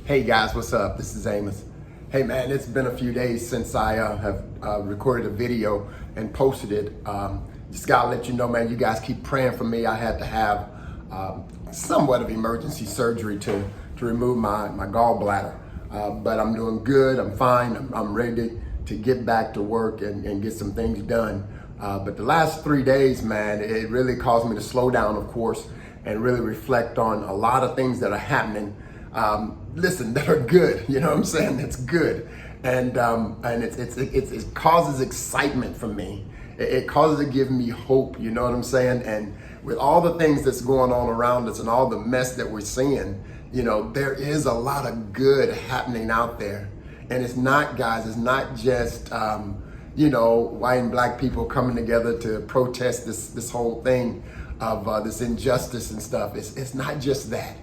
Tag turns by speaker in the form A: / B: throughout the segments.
A: Hey guys, what's up? This is Amos. Hey man, it's been a few days since I have recorded a video and posted it. Just gotta let you know, man, you guys keep praying for me. I had to have somewhat of emergency surgery to remove my gallbladder. But I'm doing good, I'm fine, I'm ready to get back to work and get some things done. But the last 3 days, man, it really caused me to slow down, of course, and really reflect on a lot of things that are happening. Listen, that are good, you know what I'm saying? It's good. And it causes excitement for me. It causes to give me hope, you know what I'm saying? And with all the things that's going on around us and all the mess that we're seeing, you know, there is a lot of good happening out there. And it's not, guys, it's not just, you know, white and black people coming together to protest this whole thing of this injustice and stuff. It's not just that,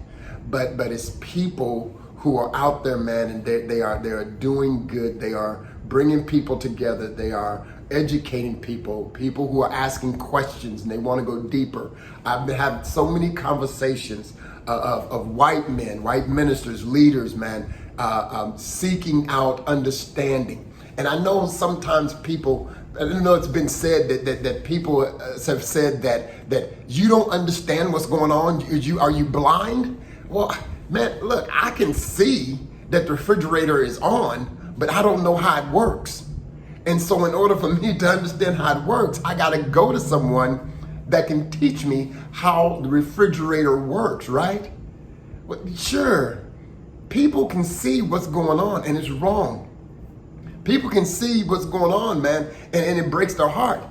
A: but it's people who are out there, man, and they are doing good. They are bringing people together. They are educating people who are asking questions and they want to go deeper. I've been having so many conversations of white men, white ministers, leaders, man, seeking out understanding. And I know sometimes people, I don't know, it's been said that people have said that you don't understand what's going on. Are you blind? Well, man, look, I can see that the refrigerator is on, but I don't know how it works. And so in order for me to understand how it works, I got to go to someone that can teach me how the refrigerator works, right? Well, sure, people can see what's going on and it's wrong. People can see what's going on, man, and it breaks their heart.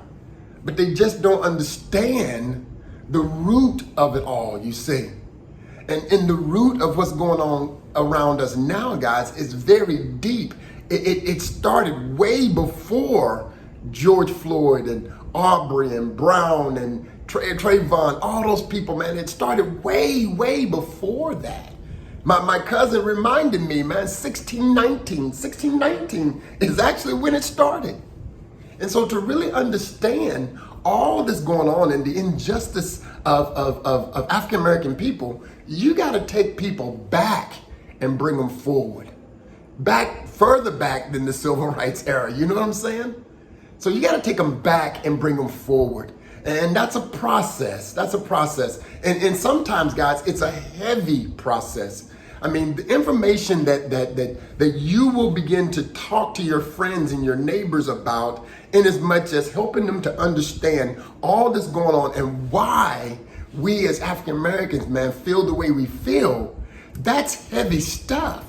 A: But they just don't understand the root of it all, you see. And the root of what's going on around us now, guys, is very deep. It started way before George Floyd and Aubrey and Brown and Trayvon, all those people, man. It started way before that. My cousin reminded me, man, 1619 is actually when it started. And so to really understand all this going on and the injustice of African-American people, you got to take people back and bring them forward. Further back than the civil rights era, you know what I'm saying? So you got to take them back and bring them forward. And that's a process. And sometimes, guys, it's a heavy process. I mean, the information that you will begin to talk to your friends and your neighbors about, in as much as helping them to understand all this going on and why we as African Americans, man, feel the way we feel, that's heavy stuff.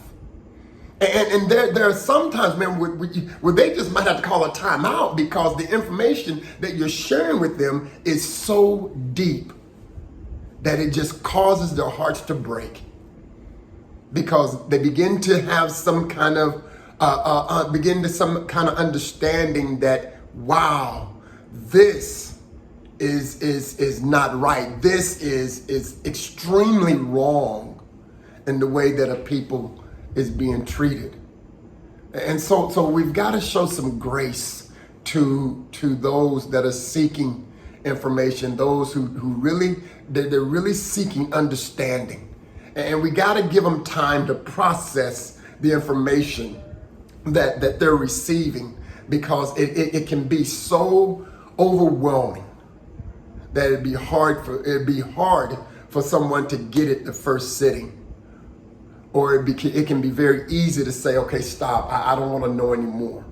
A: And there are sometimes, man, where they just might have to call a timeout because the information that you're sharing with them is so deep that it just causes their hearts to break. Because they begin to have some kind of understanding that, wow, this is not right. This is extremely wrong in the way that a people is being treated. And so we've got to show some grace to those that are seeking information, those who really, they're really seeking understanding. And we got to give them time to process the information that they're receiving, because it can be so overwhelming that it'd be hard for someone to get it the first sitting. Or it can be very easy to say, okay, stop, I don't want to know anymore.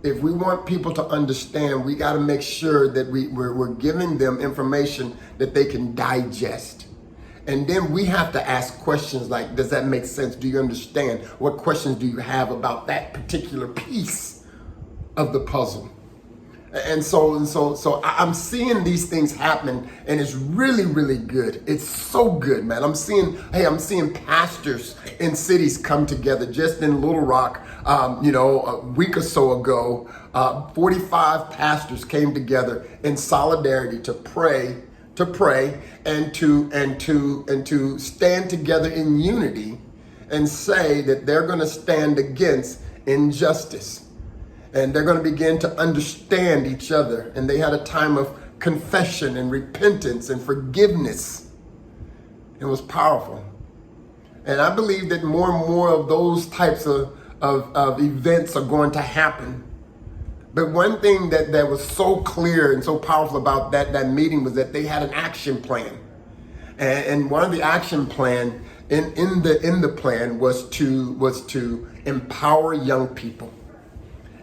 A: If we want people to understand, we got to make sure that we're giving them information that they can digest. And then we have to ask questions like, does that make sense? Do you understand? What questions do you have about that particular piece of the puzzle? And so I'm seeing these things happen, and it's really good. It's so good, man. I'm seeing pastors in cities come together. Just in Little Rock, a week or so ago, 45 pastors came together in solidarity to pray and to stand together in unity and say that they're going to stand against injustice. And they're going to begin to understand each other. And they had a time of confession and repentance and forgiveness. It was powerful. And I believe that more and more of those types of events are going to happen. But one thing that was so clear and so powerful about that meeting was that they had an action plan. And one of the action plan in the plan was to empower young people.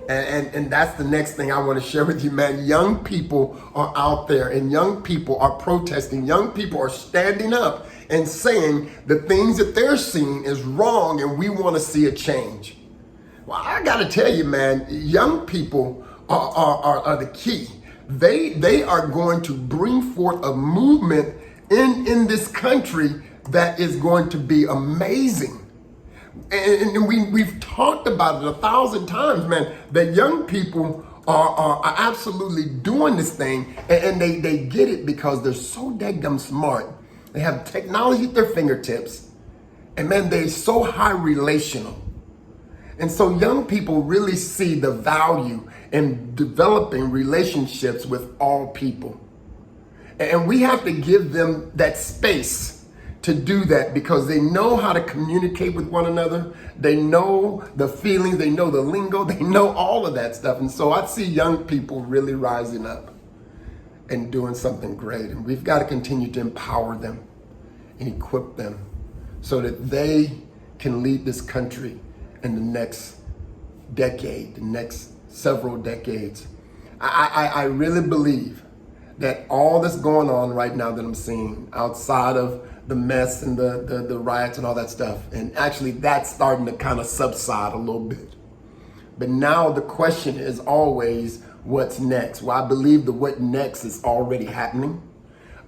A: And that's the next thing I want to share with you, man. Young people are out there and young people are protesting. Young people are standing up and saying the things that they're seeing is wrong and we want to see a change. Well, I got to tell you, man, young people are the key. They are going to bring forth a movement in this country that is going to be amazing. And we've talked about it 1,000 times, man, that young people are absolutely doing this thing, and they get it because they're so daggum smart. They have technology at their fingertips, and man, they're so high relational. And so young people really see the value in developing relationships with all people. And we have to give them that space to do that because they know how to communicate with one another. They know the feelings, they know the lingo, they know all of that stuff. And so I see young people really rising up and doing something great. And we've got to continue to empower them and equip them so that they can lead this country in the next decade, the next several decades. I really believe that all that's going on right now that I'm seeing outside of the mess and the riots and all that stuff, and actually that's starting to kind of subside a little bit. But now the question is always, what's next? Well, I believe the what next is already happening.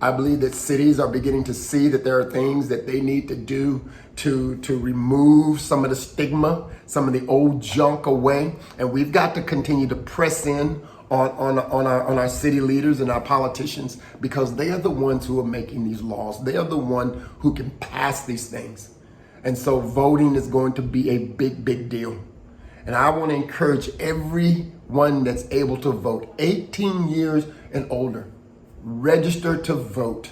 A: I believe that cities are beginning to see that there are things that they need to do to remove some of the stigma, some of the old junk away. And we've got to continue to press in on our city leaders and our politicians because they are the ones who are making these laws. They are the ones who can pass these things. And so voting is going to be a big deal. And I want to encourage everyone that's able to vote, 18 years and older, register to vote.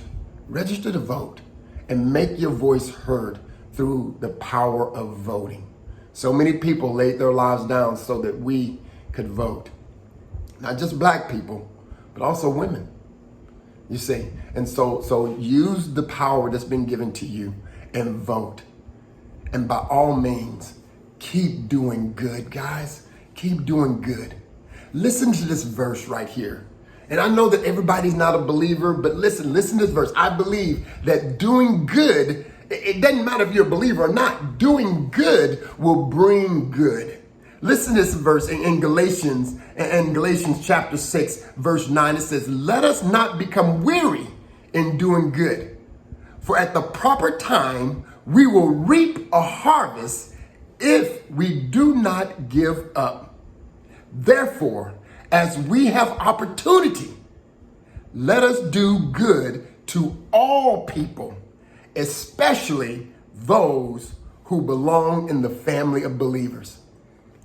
A: Register to vote and make your voice heard through the power of voting. So many people laid their lives down so that we could vote. Not just black people, but also women, you see. And so use the power that's been given to you and vote. And by all means, keep doing good, guys. Keep doing good. Listen to this verse right here. And I know that everybody's not a believer, but listen to this verse. I believe that doing good, it doesn't matter if you're a believer or not, doing good will bring good. Listen to this verse in Galatians chapter 6, verse 9. It says, let us not become weary in doing good, for at the proper time we will reap a harvest if we do not give up. Therefore, as we have opportunity, let us do good to all people, especially those who belong in the family of believers.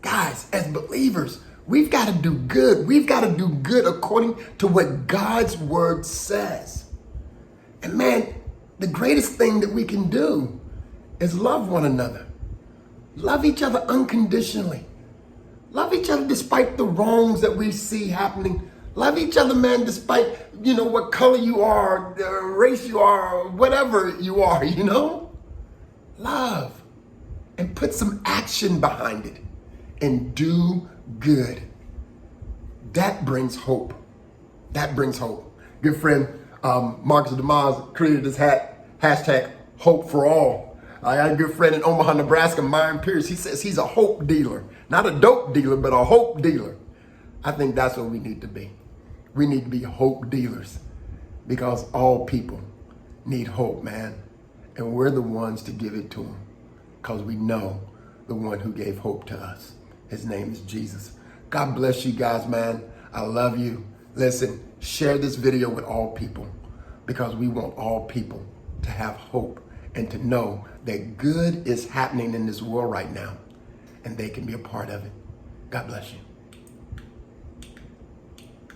A: Guys, as believers, we've got to do good. We've got to do good according to what God's word says. And man, the greatest thing that we can do is love one another. Love each other unconditionally. Love each other despite the wrongs that we see happening. Love each other, man, despite, what color you are, the race you are, whatever you are, Love. And put some action behind it. And do good. That brings hope. That brings hope. Good friend Marcus DeMaz created this hashtag Hope for All. I got a good friend in Omaha, Nebraska, Myron Pierce. He says he's a hope dealer. Not a dope dealer, but a hope dealer. I think that's what we need to be. We need to be hope dealers because all people need hope, man. And we're the ones to give it to them because we know the one who gave hope to us. His name is Jesus. God bless you guys, man. I love you. Listen, share this video with all people because we want all people to have hope and to know that good is happening in this world right now and they can be a part of it. God bless you.